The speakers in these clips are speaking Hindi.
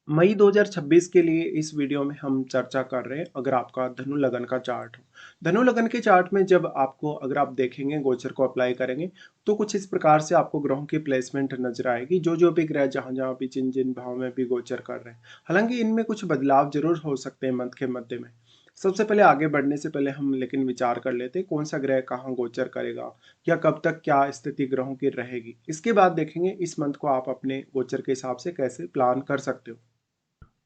मई 2026 के लिए इस वीडियो में हम चर्चा कर रहे हैं अगर आपका धनु लगन का चार्ट हो। धनु लगन के चार्ट में जब आपको अगर आप देखेंगे गोचर को अप्लाई करेंगे तो कुछ इस प्रकार से आपको ग्रहों की प्लेसमेंट नजर आएगी जो भी ग्रह जहां जहां भी जिन जिन भाव में भी गोचर कर रहे हैं। हालांकि इनमें कुछ बदलाव जरूर हो सकते हैं मंथ के मध्य में। सबसे पहले आगे बढ़ने से पहले हम लेकिन विचार कर लेते हैं कौन सा ग्रह कहाँ गोचर करेगा या कब तक क्या स्थिति ग्रहों की रहेगी। इसके बाद देखेंगे इस मंथ को आप अपने गोचर के हिसाब से कैसे प्लान कर सकते हो।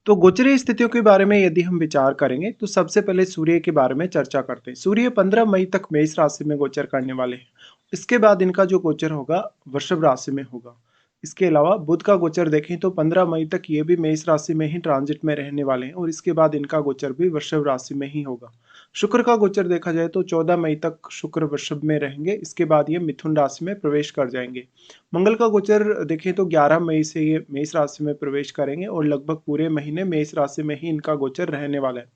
तो गोचरीय स्थितियों के बारे में यदि हम विचार करेंगे तो सबसे पहले सूर्य के बारे में चर्चा करते हैं। सूर्य 15 मई तक मेष राशि में गोचर करने वाले हैं। इसके बाद इनका जो गोचर होगा वृषभ राशि में होगा। इसके अलावा बुध का गोचर देखें तो 15 मई तक ये भी मेष राशि में ही ट्रांजिट में रहने वाले हैं और इसके बाद इनका गोचर भी वृषभ राशि में ही होगा। शुक्र का गोचर देखा जाए तो 14 मई तक शुक्र वृषभ में रहेंगे, इसके बाद ये मिथुन राशि में प्रवेश कर जाएंगे। मंगल का गोचर देखें तो 11 मई से ये मेष राशि में प्रवेश करेंगे और लगभग पूरे महीने मेष राशि में ही इनका गोचर रहने वाला है।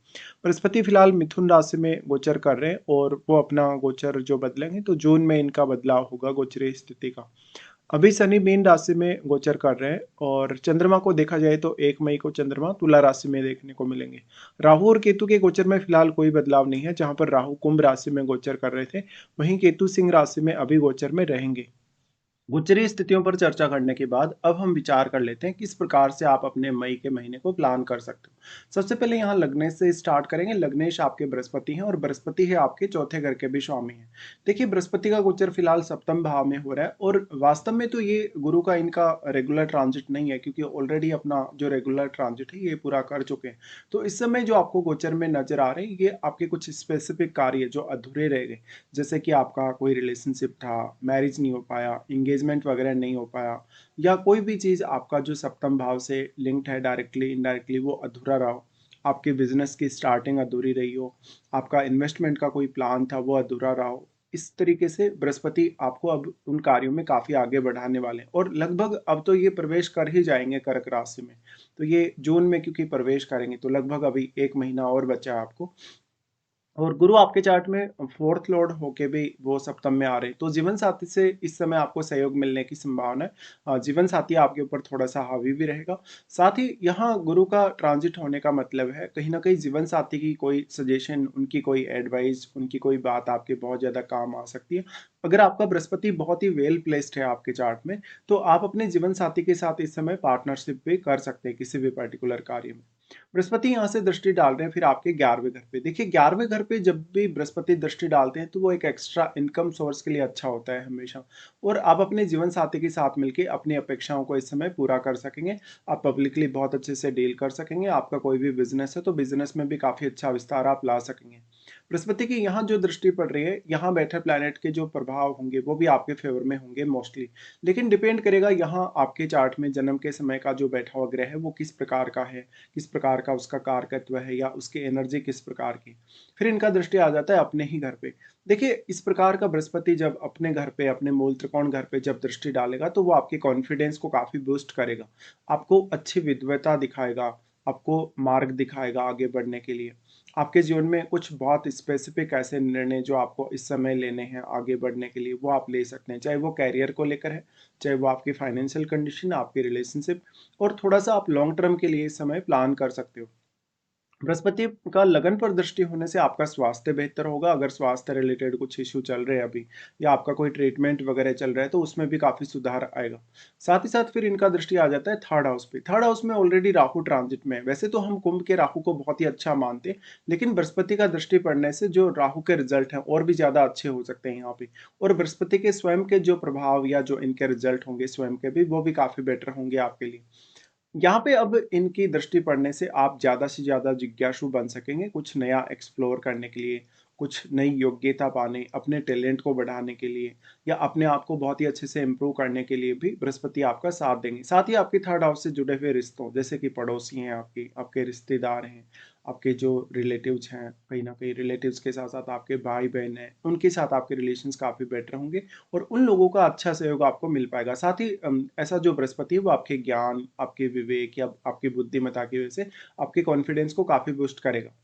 बृहस्पति फिलहाल मिथुन राशि में गोचर कर रहे हैं और वो अपना गोचर जो बदलेंगे तो जून में इनका बदलाव होगा गोचरीय स्थिति का। अभी शनि मीन राशि में गोचर कर रहे हैं और चंद्रमा को देखा जाए तो 1 मई को चंद्रमा तुला राशि में देखने को मिलेंगे। राहु और केतु के गोचर में फिलहाल कोई बदलाव नहीं है। जहां पर राहु कुंभ राशि में गोचर कर रहे थे वहीं केतु सिंह राशि में अभी गोचर में रहेंगे। गोचरीय स्थितियों पर चर्चा करने के बाद अब हम विचार कर लेते हैं किस प्रकार से आप अपने मई के महीने को प्लान कर सकते हो। सबसे पहले यहाँ लग्नेश से स्टार्ट करेंगे। लग्नेश आपके बृहस्पति हैं और बृहस्पति है आपके चौथे घर के भी स्वामी हैं। देखिए बृहस्पति का गोचर फिलहाल सप्तम भाव में हो रहा है और वास्तव में तो ये गुरु का इनका रेगुलर ट्रांजिट नहीं है क्योंकि ऑलरेडी अपना जो रेगुलर ट्रांजिट है ये पूरा कर चुके हैं। तो इस समय जो आपको गोचर में नजर आ रहे हैं ये आपके कुछ स्पेसिफिक कार्य जो अधूरे रह गए, जैसे कि आपका कोई रिलेशनशिप था, मैरिज नहीं हो पाया, एंगेजमेंट वगैरह नहीं हो पाया, या कोई भी चीज़ आपका जो सप्तम भाव से लिंक्ड है डायरेक्टली इनडायरेक्टली वो अधूरा रहा हो। आपके बिजनेस की स्टार्टिंग अधूरी रही हो, आपका इन्वेस्टमेंट का कोई प्लान था वो अधूरा रहा हो। इस तरीके से बृहस्पति आपको अब उन कार्यों में काफ़ी आगे बढ़ाने वाले हैं और लगभग अब तो ये प्रवेश कर ही जाएंगे कर्क राशि में। तो ये जून में क्योंकि प्रवेश करेंगे तो लगभग अभी 1 महीना और बचा है आपको। और गुरु आपके चार्ट में फोर्थ लॉर्ड होके भी वो सप्तम में आ रहे हैं तो जीवन साथी से इस समय आपको सहयोग मिलने की संभावना है। जीवन साथी आपके ऊपर थोड़ा सा हावी भी रहेगा। साथ ही यहाँ गुरु का ट्रांजिट होने का मतलब है कहीं ना कहीं जीवन साथी की कोई सजेशन, उनकी कोई एडवाइस, उनकी कोई बात आपके बहुत ज्यादा काम आ सकती है। अगर आपका बृहस्पति बहुत ही वेल प्लेस्ड है आपके चार्ट में तो आप अपने जीवन साथी के साथ इस समय पार्टनरशिप भी कर सकते हैं किसी भी पर्टिकुलर कार्य में। बृहस्पति यहाँ से दृष्टि डाल रहे हैं फिर आपके 11वें घर पे। देखिए 11वें घर पे जब भी बृहस्पति दृष्टि डालते हैं तो वो एक एक्स्ट्रा इनकम सोर्स के लिए अच्छा होता है हमेशा। और आप अपने जीवन साथी के साथ मिलकर अपनी अपेक्षाओं को इस समय पूरा कर सकेंगे। आप पब्लिकली बहुत अच्छे से डील कर सकेंगे। आपका कोई भी बिजनेस है तो बिजनेस में भी काफी अच्छा विस्तार आप ला सकेंगे। बृहस्पति की यहाँ जो दृष्टि पड़ रही है यहाँ बैठे प्लैनेट के जो प्रभाव होंगे वो भी आपके फेवर में होंगे मोस्टली। लेकिन डिपेंड करेगा यहाँ आपके चार्ट में जन्म के समय का जो बैठा हुआ ग्रह है वो किस प्रकार का है, किस प्रकार का उसका कारकत्व है या उसकी एनर्जी किस प्रकार की। फिर इनका दृष्टि आ जाता है अपने ही घर पे। देखिए इस प्रकार का बृहस्पति जब अपने घर पे अपने मूल त्रिकोण घर पे जब दृष्टि डालेगा तो वो आपके कॉन्फिडेंस को काफी बूस्ट करेगा। आपको अच्छी विद्वता दिखाएगा, आपको मार्ग दिखाएगा आगे बढ़ने के लिए। आपके जीवन में कुछ बहुत स्पेसिफिक ऐसे निर्णय जो आपको इस समय लेने हैं आगे बढ़ने के लिए वो आप ले सकते हैं, चाहे वो कैरियर को लेकर है, चाहे वो आपकी फाइनेंशियल कंडीशन, आपकी रिलेशनशिप, और थोड़ा सा आप लॉन्ग टर्म के लिए इस समय प्लान कर सकते हो। बृहस्पति का लगन पर दृष्टि होने से आपका स्वास्थ्य बेहतर होगा। अगर स्वास्थ्य रिलेटेड कुछ इश्यू चल रहे हैं अभी या आपका कोई ट्रीटमेंट वगैरह चल रहा है तो उसमें भी काफी सुधार आएगा। साथ ही साथ फिर इनका दृष्टि आ जाता है थर्ड हाउस पे। थर्ड हाउस में ऑलरेडी राहु ट्रांजिट में है। वैसे तो हम कुंभ के राहु को बहुत ही अच्छा मानते हैं लेकिन बृहस्पति का दृष्टि पड़ने से जो राहु के रिजल्ट हैं और भी ज्यादा अच्छे हो सकते हैं यहाँ पे। और बृहस्पति के स्वयं के जो प्रभाव या जो इनके रिजल्ट होंगे स्वयं के भी वो भी काफी बेटर होंगे आपके लिए। यहाँ पे अब इनकी दृष्टि पड़ने से आप ज़्यादा से ज़्यादा जिज्ञासु बन सकेंगे कुछ नया एक्सप्लोर करने के लिए, कुछ नई योग्यता पाने, अपने टैलेंट को बढ़ाने के लिए या अपने आप को बहुत ही अच्छे से इम्प्रूव करने के लिए भी बृहस्पति आपका साथ देंगे। साथ ही आपके थर्ड हाउस से जुड़े हुए रिश्तों जैसे कि पड़ोसी हैं, आपकी आपके रिश्तेदार हैं, आपके जो रिलेटिव्स हैं, कहीं ना कहीं रिलेटिव्स के साथ साथ आपके भाई बहन हैं, उनके साथ आपके रिलेशंस काफ़ी बेटर होंगे और उन लोगों का अच्छा सहयोग आपको मिल पाएगा। साथ ही ऐसा जो बृहस्पति है वो आपके ज्ञान, आपके विवेक या आपकी बुद्धिमत्ता की वजह से आपके कॉन्फिडेंस को काफ़ी बूस्ट करेगा।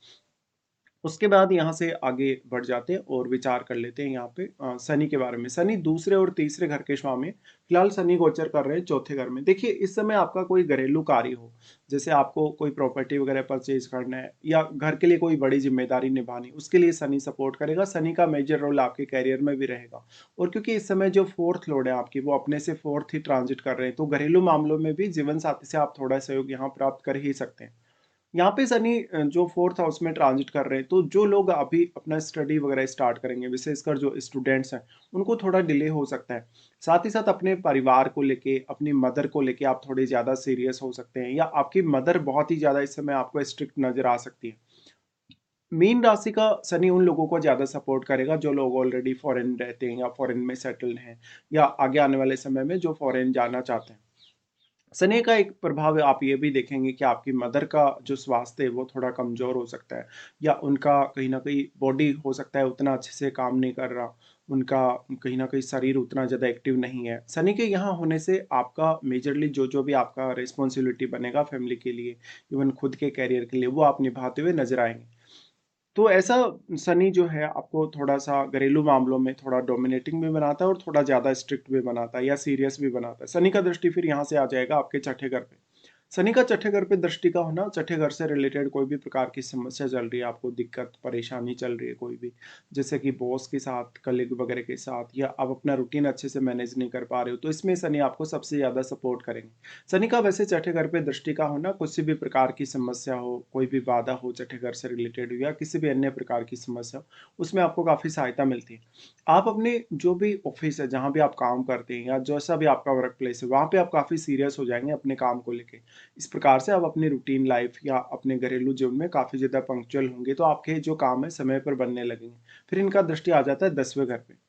उसके बाद यहाँ से आगे बढ़ जाते हैं और विचार कर लेते हैं यहाँ पे शनि के बारे में। शनि दूसरे और तीसरे घर के स्वामी, फिलहाल शनि गोचर कर रहे हैं चौथे घर में। देखिए इस समय आपका कोई घरेलू कार्य हो, जैसे आपको कोई प्रॉपर्टी वगैरह परचेज करना है या घर के लिए कोई बड़ी जिम्मेदारी निभानी, उसके लिए शनि सपोर्ट करेगा। शनि का मेजर रोल आपके कैरियर में भी रहेगा। और क्योंकि इस समय जो फोर्थ लॉर्ड है आपकी, वो अपने से फोर्थ ही ट्रांजिट कर रहे हैं, तो घरेलू मामलों में भी जीवन साथी से आप थोड़ा सहयोग यहाँ प्राप्त कर ही सकते हैं। यहाँ पे शनि जो फोर्थ हाउस में ट्रांजिट कर रहे हैं, तो जो लोग अभी अपना स्टडी वगैरह स्टार्ट करेंगे, विशेषकर जो स्टूडेंट्स हैं, उनको थोड़ा डिले हो सकता है। साथ ही साथ अपने परिवार को लेके, अपनी मदर को लेके आप थोड़े ज़्यादा सीरियस हो सकते हैं, या आपकी मदर बहुत ही ज़्यादा इस समय आपको स्ट्रिक्ट नज़र आ सकती है। मीन राशि का शनि उन लोगों को ज़्यादा सपोर्ट करेगा जो लोग ऑलरेडी फॉरेन रहते हैं या फॉरेन में सेटल्ड हैं, या आगे आने वाले समय में जो फॉरेन जाना चाहते हैं। शनि का एक प्रभाव आप ये भी देखेंगे कि आपकी मदर का जो स्वास्थ्य है वो थोड़ा कमज़ोर हो सकता है, या उनका कहीं न कहीं बॉडी हो सकता है उतना अच्छे से काम नहीं कर रहा, उनका कहीं न कहीं शरीर उतना ज़्यादा एक्टिव नहीं है। शनि के यहाँ होने से आपका मेजरली जो भी आपका रिस्पॉन्सिबिलिटी बनेगा फैमिली के लिए, इवन खुद के करियर के लिए, वो आप निभाते हुए नज़र आएँगे। तो ऐसा शनि जो है आपको थोड़ा-सा घरेलू मामलों में थोड़ा डोमिनेटिंग भी बनाता है और थोड़ा ज़्यादा स्ट्रिक्ट भी बनाता है या सीरियस भी बनाता है। शनि का दृष्टि फिर यहाँ से आ जाएगा आपके छठे घर पे। शनि का छठे घर पे दृष्टि का होना, छठे घर से रिलेटेड कोई भी प्रकार की समस्या चल रही है, आपको दिक्कत, परेशानी चल रही है कोई भी, जैसे कि बॉस के साथ, कलीग वगैरह के साथ, या आप अपना रूटीन अच्छे से मैनेज नहीं कर पा रहे हो, तो इसमें शनि आपको सबसे ज़्यादा सपोर्ट करेंगे। शनि का वैसे छठे घर पे दृष्टि का होना, किसी भी प्रकार की समस्या हो, कोई भी बाधा हो छठे घर से रिलेटेड हो, या किसी भी अन्य प्रकार की समस्या हो, उसमें आपको काफ़ी सहायता मिलती है। आप अपने जो भी ऑफिस है, जहाँ भी आप काम करते हैं, या जैसा भी आपका वर्क प्लेस है, वहाँ पे आप काफ़ी सीरियस हो जाएँगे अपने काम को लेके। इस प्रकार से आप अपनी रूटीन लाइफ या अपने घरेलू जीवन में काफ़ी ज़्यादा पंक्चुअल होंगे, तो आपके जो काम है समय पर बनने लगेंगे। फिर इनका दृष्टि आ जाता है 10वें घर पे।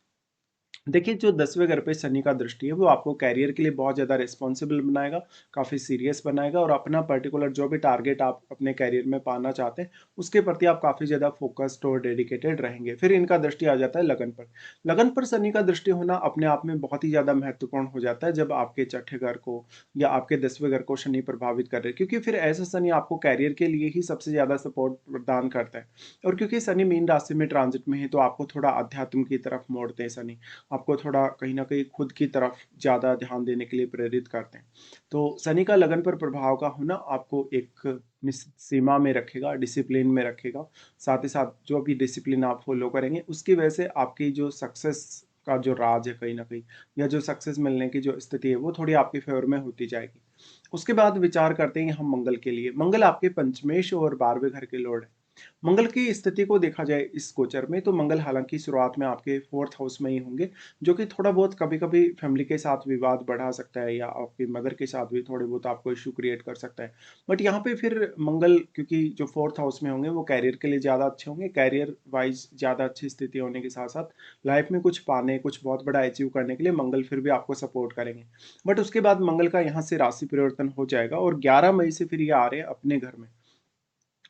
देखिए, जो 10वें घर पे शनि का दृष्टि है, वो आपको करियर के लिए बहुत ज़्यादा रिस्पॉन्सिबल बनाएगा, काफ़ी सीरियस बनाएगा, और अपना पर्टिकुलर जो भी टारगेट आप अपने करियर में पाना चाहते हैं, उसके प्रति आप काफ़ी ज़्यादा फ़ोकस्ड और डेडिकेटेड रहेंगे। फिर इनका दृष्टि आ जाता है लगन पर। लगन पर शनि का दृष्टि होना अपने आप में बहुत ही ज़्यादा महत्वपूर्ण हो जाता है, जब आपके छठे घर को या आपके 10वें घर को शनि प्रभावित कर रहे हैं, क्योंकि फिर ऐसा शनि आपको करियर के लिए ही सबसे ज़्यादा सपोर्ट प्रदान करता है। और क्योंकि शनि मीन राशि में ट्रांजिट में है, तो आपको थोड़ा अध्यात्म की तरफ मोड़ते हैं शनि। आपको थोड़ा कहीं न कहीं खुद की तरफ ज़्यादा ध्यान देने के लिए प्रेरित करते हैं। तो शनि का लगन पर प्रभाव का होना आपको एक निश्चित सीमा में रखेगा, डिसिप्लिन में रखेगा। साथ ही साथ जो भी डिसिप्लिन आप फ़ॉलो करेंगे, उसकी वजह से आपकी जो सक्सेस का जो राज है कहीं न कहीं, या जो सक्सेस मिलने की जो स्थिति है, वो थोड़ी आपके फ़ेवर में होती जाएगी। उसके बाद विचार करते हैं हम मंगल के लिए। मंगल आपके पंचमेश और 12वें घर के लॉर्ड हैं। मंगल की स्थिति को देखा जाए इस गोचर में, तो मंगल हालांकि शुरुआत में आपके फोर्थ हाउस में ही होंगे, जो कि थोड़ा बहुत कभी-कभी फैमिली के साथ विवाद बढ़ा सकता है, या आपकी मदर के साथ भी थोड़े बहुत आपको इश्यू क्रिएट कर सकता है। बट यहाँ पे फिर मंगल, क्योंकि जो फोर्थ हाउस में होंगे वो कैरियर के लिए ज़्यादा अच्छे होंगे, कैरियर वाइज ज़्यादा अच्छी स्थिति होने के साथ साथ लाइफ में कुछ पाने, कुछ बहुत बड़ा अचीव करने के लिए मंगल फिर भी आपको सपोर्ट करेंगे। बट उसके बाद मंगल का यहाँ से राशि परिवर्तन हो जाएगा, और 11 मई से फिर ये आ रहे हैं अपने घर में।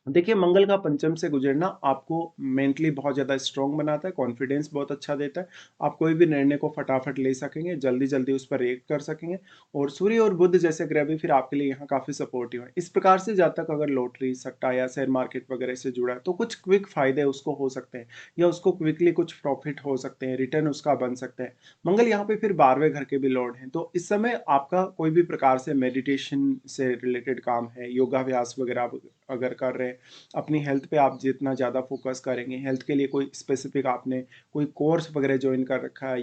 देखिए, मंगल का पंचम से गुजरना आपको मेंटली बहुत ज़्यादा स्ट्रॉन्ग बनाता है, कॉन्फिडेंस बहुत अच्छा देता है। आप कोई भी निर्णय को फटाफट ले सकेंगे, जल्दी-जल्दी उस पर रिएक्ट कर सकेंगे, और सूर्य और बुध जैसे ग्रह भी फिर आपके लिए यहाँ काफ़ी सपोर्टिव हैं। इस प्रकार से जहाँ तक अगर लॉटरी, सट्टा या शेयर मार्केट वगैरह से जुड़ा है, तो कुछ क्विक फ़ायदे उसको हो सकते हैं, या उसको क्विकली कुछ प्रॉफ़िट हो सकते हैं, रिटर्न उसका बन सकता है। मंगल यहाँ पे फिर 12वें घर के भी लॉर्ड हैं, तो इस समय आपका कोई भी प्रकार से मेडिटेशन से रिलेटेड काम है, योगाभ्यास वगैरह आप अगर कर रहे हैं, अपनी हेल्थ पे आप जितना ज़्यादा फोकस करेंगे, हेल्थ के लिए कोई स्पेसिफिक आपने कोई कोर्स वगैरह ज्वाइन कर रखा है,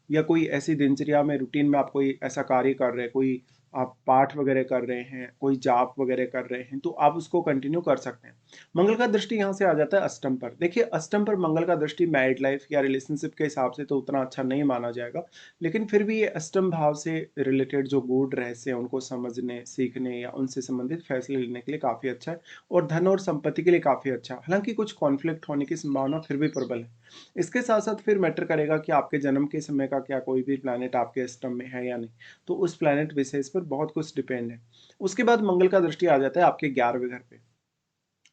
या कोई ऐसी दिनचर्या में रूटीन में आप कोई ऐसा कार्य कर रहे हैं, कोई आप पाठ वगैरह कर रहे हैं, कोई जाप वगैरह कर रहे हैं, तो आप उसको कंटिन्यू कर सकते हैं। मंगल का दृष्टि यहाँ से आ जाता है अष्टम पर। देखिए, अष्टम पर मंगल का दृष्टि मैरिड लाइफ या रिलेशनशिप के हिसाब से तो उतना अच्छा नहीं माना जाएगा, लेकिन फिर भी ये अष्टम भाव से रिलेटेड जो गूढ़ रहस्य हैं उनको समझने, सीखने या उनसे संबंधित फैसले लेने के लिए काफ़ी अच्छा है, और धन और संपत्ति के लिए काफ़ी अच्छा है। हालाँकि कुछ कॉन्फ्लिक्ट होने की संभावना फिर भी प्रबल है। इसके साथ-साथ फिर मैटर करेगा कि आपके जन्म के समय का क्या कोई भी प्लैनेट आपके अष्टम में है या नहीं। तो उस प्लैनेट विशेष पर बहुत कुछ डिपेंड है। उसके बाद मंगल का दृष्टि आ जाता है आपके 11वें घर पे।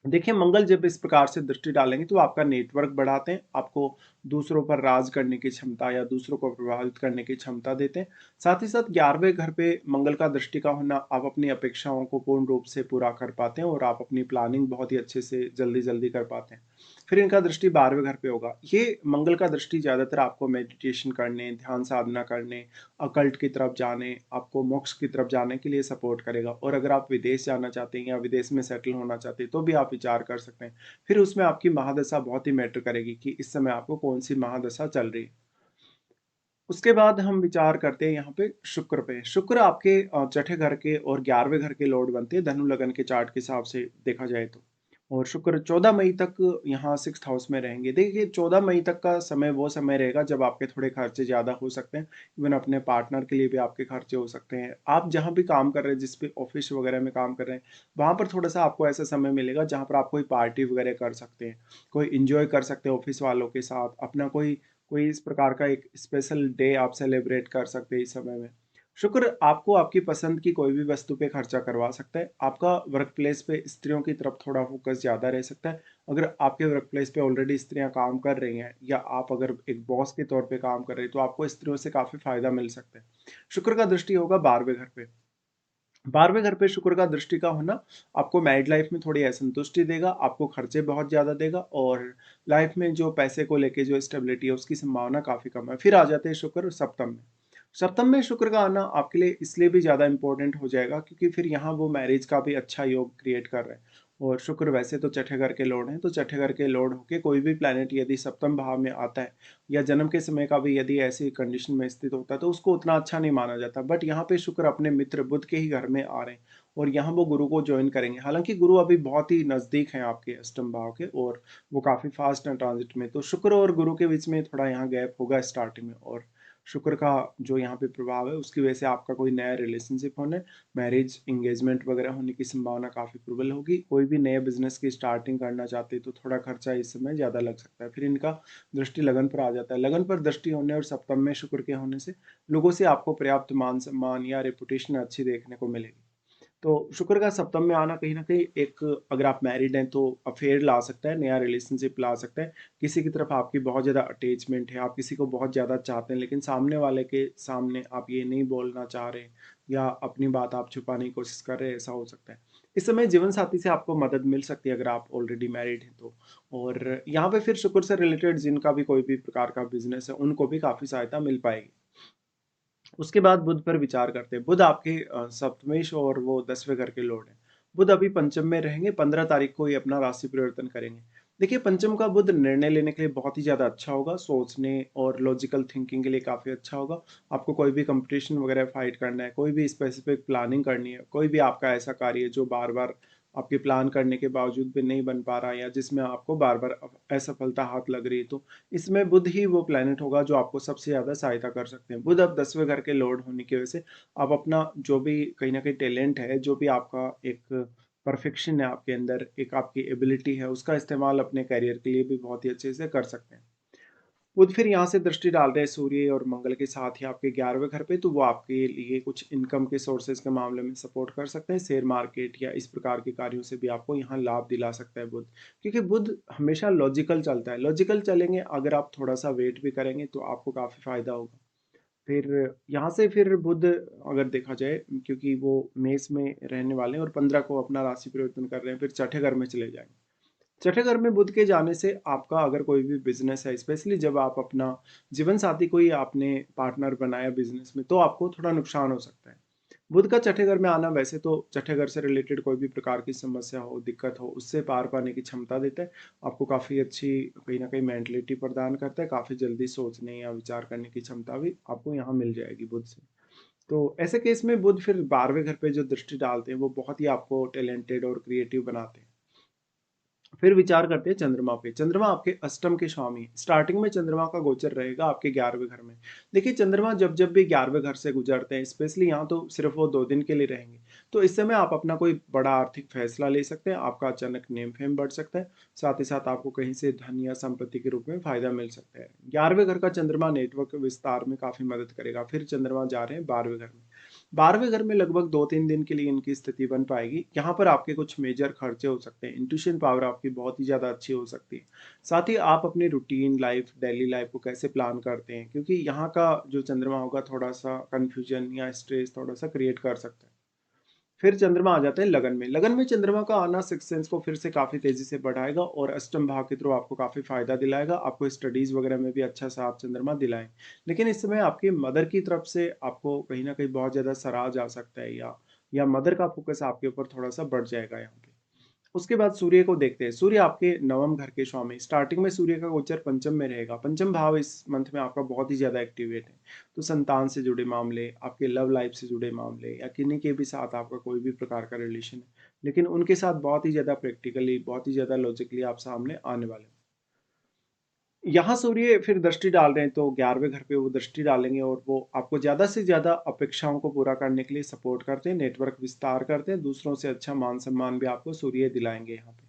देखिए, मंगल जब इस प्रकार से दृष्टि डालेंगे, तो आपका नेटवर्क बढ़ाते हैं, आपको दूसरों पर राज करने की क्षमता या दूसरों को प्रभावित करने की क्षमता देते हैं। साथ ही साथ 11वें घर पे मंगल का दृष्टि का होना, आप अपनी अपेक्षाओं को पूर्ण रूप से पूरा कर पाते हैं, और आप अपनी प्लानिंग बहुत ही अच्छे से जल्दी-जल्दी कर पाते हैं। फिर इनका दृष्टि 12वें घर पे होगा। ये मंगल का दृष्टि ज़्यादातर आपको मेडिटेशन करने, ध्यान साधना करने, अकल्ट की तरफ जाने, आपको मोक्ष की तरफ जाने के लिए सपोर्ट करेगा। और अगर आप विदेश जाना चाहते हैं या विदेश में सेटल होना चाहते हैं, तो भी आप विचार कर सकते हैं। फिर उसमें आपकी महादशा बहुत ही मैटर करेगी कि इस समय आपको कौन-सी महादशा चल रही है। उसके बाद हम विचार करते हैं यहाँ पे शुक्र पे। शुक्र आपके छठे घर के और 11वें घर के लॉर्ड बनते हैं धनु लगन के चार्ट के हिसाब से देखा जाए तो। और शुक्र 14 मई तक यहाँ 6th हाउस में रहेंगे। देखिए 14 मई तक का समय वो समय रहेगा जब आपके थोड़े खर्चे ज़्यादा हो सकते हैं। इवन अपने पार्टनर के लिए भी आपके खर्चे हो सकते हैं। आप जहाँ भी काम कर रहे हैं, जिस भी ऑफिस वगैरह में काम कर रहे हैं, वहाँ पर थोड़ा-सा आपको ऐसा समय मिलेगा जहाँ पर आप कोई पार्टी वगैरह कर सकते हैं। कोई एन्जॉय कर सकते हैं ऑफिस वालों के साथ। अपना कोई कोई इस प्रकार का एक स्पेशल डे आप सेलिब्रेट कर सकते हैं इस समय में। शुक्र आपको आपकी पसंद की कोई भी वस्तु पे खर्चा करवा सकता है। आपका वर्क प्लेस पे स्त्रियों की तरफ थोड़ा फोकस ज़्यादा रह सकता है। अगर आपके वर्क प्लेस पे ऑलरेडी स्त्रियाँ काम कर रही हैं या आप अगर एक बॉस के तौर पे काम कर रहे हैं, तो आपको स्त्रियों से काफ़ी फ़ायदा मिल सकता है। शुक्र का दृष्टि होगा 12वें घर पे। 12वें घर पे शुक्र का दृष्टि का होना आपको मैरिड लाइफ में थोड़ी असंतुष्टि देगा, आपको खर्चे बहुत ज़्यादा देगा और लाइफ में जो पैसे को लेके जो स्टेबिलिटी है उसकी संभावना काफ़ी कम है। फिर आ जाते हैं शुक्र सप्तम में। सप्तम में शुक्र का आना आपके लिए इसलिए भी ज़्यादा इंपॉर्टेंट हो जाएगा क्योंकि फिर यहाँ वो मैरिज का भी अच्छा योग क्रिएट कर रहे हैं। और शुक्र वैसे तो छठे घर के लॉर्ड हैं, तो छठे घर के लॉर्ड होके कोई भी प्लैनेट यदि सप्तम भाव में आता है या जन्म के समय का भी यदि ऐसी कंडीशन में स्थित होता है तो उसको उतना अच्छा नहीं माना जाता। बट यहाँ पे शुक्र अपने मित्र बुध के ही घर में आ रहे हैं और यहाँ वो गुरु को ज्वाइन करेंगे। हालांकि गुरु अभी बहुत ही नज़दीक हैं आपके अष्टम भाव के और वो काफ़ी फास्ट हैं ट्रांजिट में, तो शुक्र और गुरु के बीच में थोड़ा यहाँ गैप होगा स्टार्टिंग में। और शुक्र का जो यहाँ पे प्रभाव है उसकी वजह से आपका कोई नया रिलेशनशिप होने, मैरिज, एंगेजमेंट वगैरह होने की संभावना काफ़ी प्रबल होगी। कोई भी नए बिजनेस की स्टार्टिंग करना चाहते हैं तो थोड़ा खर्चा इस समय ज़्यादा लग सकता है। फिर इनका दृष्टि लगन पर आ जाता है। लगन पर दृष्टि होने और सप्तम में शुक्र के होने से लोगों से आपको पर्याप्त मान सम्मान या रेपुटेशन अच्छी देखने को मिलेगी। तो शुक्र का सप्तम में आना कहीं न कहीं एक, अगर आप मैरिड हैं तो अफेयर ला सकता है, नया रिलेशनशिप ला सकता है। किसी की तरफ आपकी बहुत ज़्यादा अटैचमेंट है, आप किसी को बहुत ज़्यादा चाहते हैं लेकिन सामने वाले के सामने आप ये नहीं बोलना चाह रहे या अपनी बात आप छुपाने की कोशिश कर रहे हैं, ऐसा हो सकता है। इस समय जीवन साथी से आपको मदद मिल सकती है अगर आप ऑलरेडी मैरिड हैं तो। और यहाँ पे फिर शुक्र से रिलेटेड जिनका भी कोई भी प्रकार का बिज़नेस है, उनको भी काफ़ी सहायता मिल पाएगी। उसके बाद बुध पर विचार करते हैं। बुध आपके सप्तमेश और वो 10वें घर के लॉर्ड हैं। बुध अभी पंचम में रहेंगे, 15 तारीख को ये अपना राशि परिवर्तन करेंगे। देखिए पंचम का बुध निर्णय लेने के लिए बहुत ही ज़्यादा अच्छा होगा, सोचने और लॉजिकल थिंकिंग के लिए काफ़ी अच्छा होगा। आपको कोई भी कॉम्पिटिशन वगैरह फाइट करना है, कोई भी स्पेसिफिक प्लानिंग करनी है, कोई भी आपका ऐसा कार्य है जो बार-बार आपके प्लान करने के बावजूद भी नहीं बन पा रहा है या जिसमें आपको बार-बार असफलता हाथ लग रही है, तो इसमें बुध ही वो प्लैनेट होगा जो आपको सबसे ज़्यादा सहायता कर सकते हैं। बुध अब 10वें घर के लॉर्ड होने की वजह से आप अपना जो भी कहीं न कहीं टैलेंट है, जो भी आपका एक परफेक्शन है आपके अंदर, एक आपकी एबिलिटी है, उसका इस्तेमाल अपने करियर के लिए भी बहुत ही अच्छे से कर सकते हैं। बुध फिर यहाँ से दृष्टि डाल रहे हैं सूर्य और मंगल के साथ ही आपके 11वें घर पे, तो वो आपके लिए कुछ इनकम के सोर्सेज के मामले में सपोर्ट कर सकते हैं। शेयर मार्केट या इस प्रकार के कार्यों से भी आपको यहाँ लाभ दिला सकता है बुध, क्योंकि बुध हमेशा लॉजिकल चलता है। लॉजिकल चलेंगे अगर आप थोड़ा सा वेट भी करेंगे तो आपको काफ़ी फायदा होगा। फिर यहाँ से फिर बुध अगर देखा जाए, क्योंकि वो मेष में रहने वाले हैं और 15 को अपना राशि परिवर्तन कर रहे हैं, फिर छठे घर में चले जाएंगे। छठे घर में बुध के जाने से आपका अगर कोई भी बिजनेस है, स्पेशली जब आप अपना जीवन साथी को ही आपने पार्टनर बनाया बिजनेस में, तो आपको थोड़ा नुकसान हो सकता है। बुध का छठे घर में आना वैसे तो छठे घर से रिलेटेड कोई भी प्रकार की समस्या हो, दिक्कत हो, उससे पार पाने की क्षमता देता है। आपको काफ़ी अच्छी कहीं ना कहीं मेंटलिटी प्रदान करता है, काफ़ी जल्दी सोचने या विचार करने की क्षमता भी आपको यहाँ मिल जाएगी बुध से। तो ऐसे केस में बुध फिर 12वें घर पे जो दृष्टि डालते हैं वो बहुत ही आपको टैलेंटेड और क्रिएटिव बनाते हैं। फिर विचार करते हैं चंद्रमा पे। चंद्रमा आपके अष्टम के स्वामी हैं। स्टार्टिंग में चंद्रमा का गोचर रहेगा आपके 11वें घर में। देखिए चंद्रमा जब जब भी 11वें घर से गुजरते हैं, स्पेशली यहाँ तो सिर्फ वो 2 दिन के लिए रहेंगे। तो इस समय आप अपना कोई बड़ा आर्थिक फैसला ले सकते हैं, आपका अचानक नेम फेम बढ़ सकता है, साथ ही साथ आपको कहीं से धन या संपत्ति के रूप में फायदा मिल सकता है। 11वें घर का चंद्रमा नेटवर्क विस्तार में काफ़ी मदद करेगा। फिर चंद्रमा जा रहे हैं 12वें घर में। 12वें घर में लगभग 2-3 दिन के लिए इनकी स्थिति बन पाएगी। यहाँ पर आपके कुछ मेजर खर्चे हो सकते हैं। इंट्यूशन पावर आपकी बहुत ही ज़्यादा अच्छी हो सकती है। साथ ही आप अपनी रूटीन लाइफ, डेली लाइफ को कैसे प्लान करते हैं, क्योंकि यहाँ का जो चंद्रमा होगा थोड़ा-सा कन्फ्यूजन या स्ट्रेस थोड़ा-सा क्रिएट कर सकता है। फिर चंद्रमा आ जाता है लगन में। लगन में चंद्रमा का आना सिक्स्थ सेंस को फिर से काफ़ी तेज़ी से बढ़ाएगा और अष्टम भाव के थ्रू आपको काफ़ी फ़ायदा दिलाएगा। आपको स्टडीज़ वगैरह में भी अच्छा साथ चंद्रमा दिलाएँ। लेकिन इस समय आपकी मदर की तरफ से आपको कहीं न कहीं बहुत ज़्यादा सराहा जा सकता है, या मदर का फ़ोकस आपके ऊपर थोड़ा-सा बढ़ जाएगा यहाँ पे। उसके बाद सूर्य को देखते हैं। सूर्य आपके नवम घर के स्वामी, स्टार्टिंग में सूर्य का गोचर पंचम में रहेगा। पंचम भाव इस मंथ में आपका बहुत ही ज़्यादा एक्टिवेट है। तो संतान से जुड़े मामले, आपके लव लाइफ से जुड़े मामले, या किन्हीं के भी साथ आपका कोई भी प्रकार का रिलेशन है, लेकिन उनके साथ बहुत ही ज़्यादा प्रैक्टिकली, बहुत ही ज़्यादा लॉजिकली आप सामने आने वाले हो। यहाँ सूर्य फिर दृष्टि डाल रहे हैं, तो 11वें घर पे वो दृष्टि डालेंगे और वो आपको ज़्यादा से ज़्यादा अपेक्षाओं को पूरा करने के लिए सपोर्ट करते हैं, नेटवर्क विस्तार करते हैं, दूसरों से अच्छा मान-सम्मान भी आपको सूर्य दिलाएँगे यहाँ पे।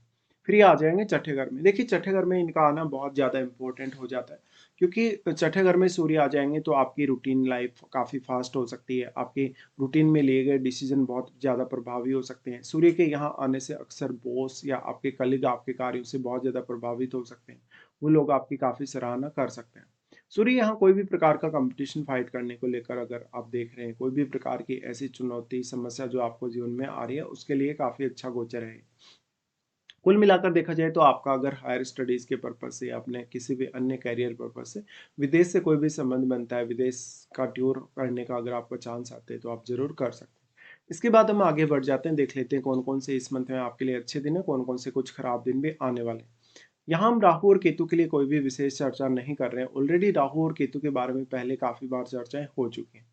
फिर ये आ जाएँगे छठे घर में। देखिए छठे घर में इनका आना बहुत ज़्यादा इम्पोर्टेंट हो जाता है, क्योंकि छठे घर में सूर्य आ जाएँगे तो आपकी रूटीन लाइफ़ काफ़ी फ़ास्ट हो सकती है। आपके रूटीन में लिए गए डिसीज़न बहुत ज़्यादा प्रभावी हो सकते हैं। सूर्य के यहाँ आने से अक्सर बॉस या आपके कलीग आपके कार्यों से बहुत ज़्यादा प्रभावित हो सकते हैं। वो लोग आपकी काफ़ी सराहना कर सकते हैं। सूर्य यहाँ कोई भी प्रकार का कंपटीशन फाइट करने को लेकर अगर आप देख रहे हैं, कोई भी प्रकार की ऐसी चुनौती, समस्या जो आपको जीवन में आ रही है, उसके लिए काफ़ी अच्छा गोचर है। कुल मिलाकर देखा जाए तो आपका अगर हायर स्टडीज़ के पर्पज़ से या अपने किसी भी अन्य करियर पर्पज़ से विदेश से कोई भी संबंध बनता है, विदेश का टूर करने का अगर आपको चांस आते हैं, तो आप ज़रूर कर सकते हैं। इसके बाद हम आगे बढ़ जाते हैं, देख लेते हैं कौन-कौन से इस मंथ में आपके लिए अच्छे दिन हैं, कौन-कौन से कुछ खराब दिन भी आने वाले हैं। यहाँ हम राहु और केतु के लिए कोई भी विशेष चर्चा नहीं कर रहे हैं। ऑलरेडी राहु और केतु के बारे में पहले काफ़ी बार चर्चाएँ हो चुकी हैं।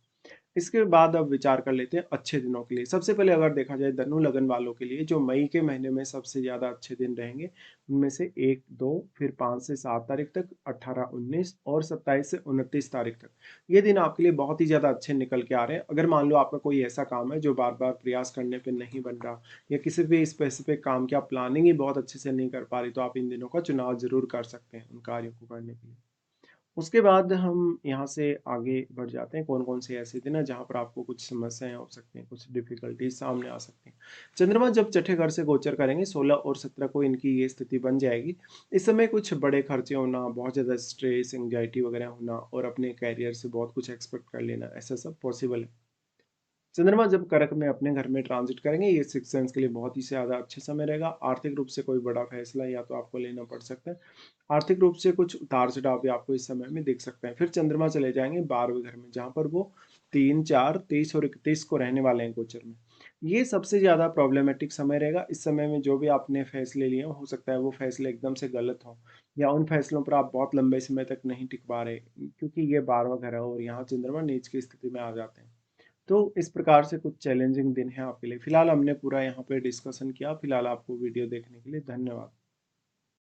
इसके बाद अब विचार कर लेते हैं अच्छे दिनों के लिए। सबसे पहले अगर देखा जाए धनु लगन वालों के लिए जो मई के महीने में सबसे ज़्यादा अच्छे दिन रहेंगे, उनमें से 1, 2 फिर 5 से 7 तारीख तक, 18, 19 और 27 से 29 तारीख तक। ये दिन आपके लिए बहुत ही ज़्यादा अच्छे निकल के आ रहे हैं। अगर मान लो आपका कोई ऐसा काम है जो बार-बार प्रयास करने पे नहीं बन रहा, या किसी भी स्पेसिफिक काम की आप प्लानिंग ही बहुत अच्छे से नहीं कर पा रही, तो आप इन दिनों का चुनाव ज़रूर कर सकते हैं उन कार्यों को करने के लिए। उसके बाद हम यहाँ से आगे बढ़ जाते हैं, कौन-कौन से ऐसे दिन हैं जहाँ पर आपको कुछ समस्याएँ हो सकती हैं, कुछ डिफ़िकल्टीज़ सामने आ सकती हैं। चंद्रमा जब छठे घर से गोचर करेंगे 16 और 17 को इनकी ये स्थिति बन जाएगी। इस समय कुछ बड़े खर्चे होना, बहुत ज़्यादा स्ट्रेस, एंग्ज़ायटी वग़ैरह होना और अपने करियर से बहुत कुछ एक्सपेक्ट कर लेना, ऐसा सब पॉसिबल है। चंद्रमा जब कर्क में अपने घर में ट्रांजिट करेंगे, ये सिक्स सेंस के लिए बहुत ही ज़्यादा अच्छा समय रहेगा। आर्थिक रूप से कोई बड़ा फैसला या तो आपको लेना पड़ सकता है। आर्थिक रूप से कुछ उतार-चढ़ाव भी आपको इस समय में दिख सकते हैं। फिर चंद्रमा चले जाएँगे 12वें घर में, जहाँ पर वो 3, 4, 23 और 31 को रहने वाले हैं गोचर में। ये सबसे ज़्यादा प्रॉब्लमैटिक समय रहेगा। इस समय में जो भी आपने फैसले लिए हों, हो सकता है वो फैसले एकदम से गलत हों, या उन फैसलों पर आप बहुत लंबे समय तक नहीं टिक पा रहे, क्योंकि ये 12वां घर है और यहाँ चंद्रमा नीच की स्थिति में आ जाते हैं। तो इस प्रकार से कुछ चैलेंजिंग दिन हैं आपके लिए। फिलहाल हमने पूरा यहाँ पे डिस्कशन किया। फिलहाल आपको वीडियो देखने के लिए धन्यवाद।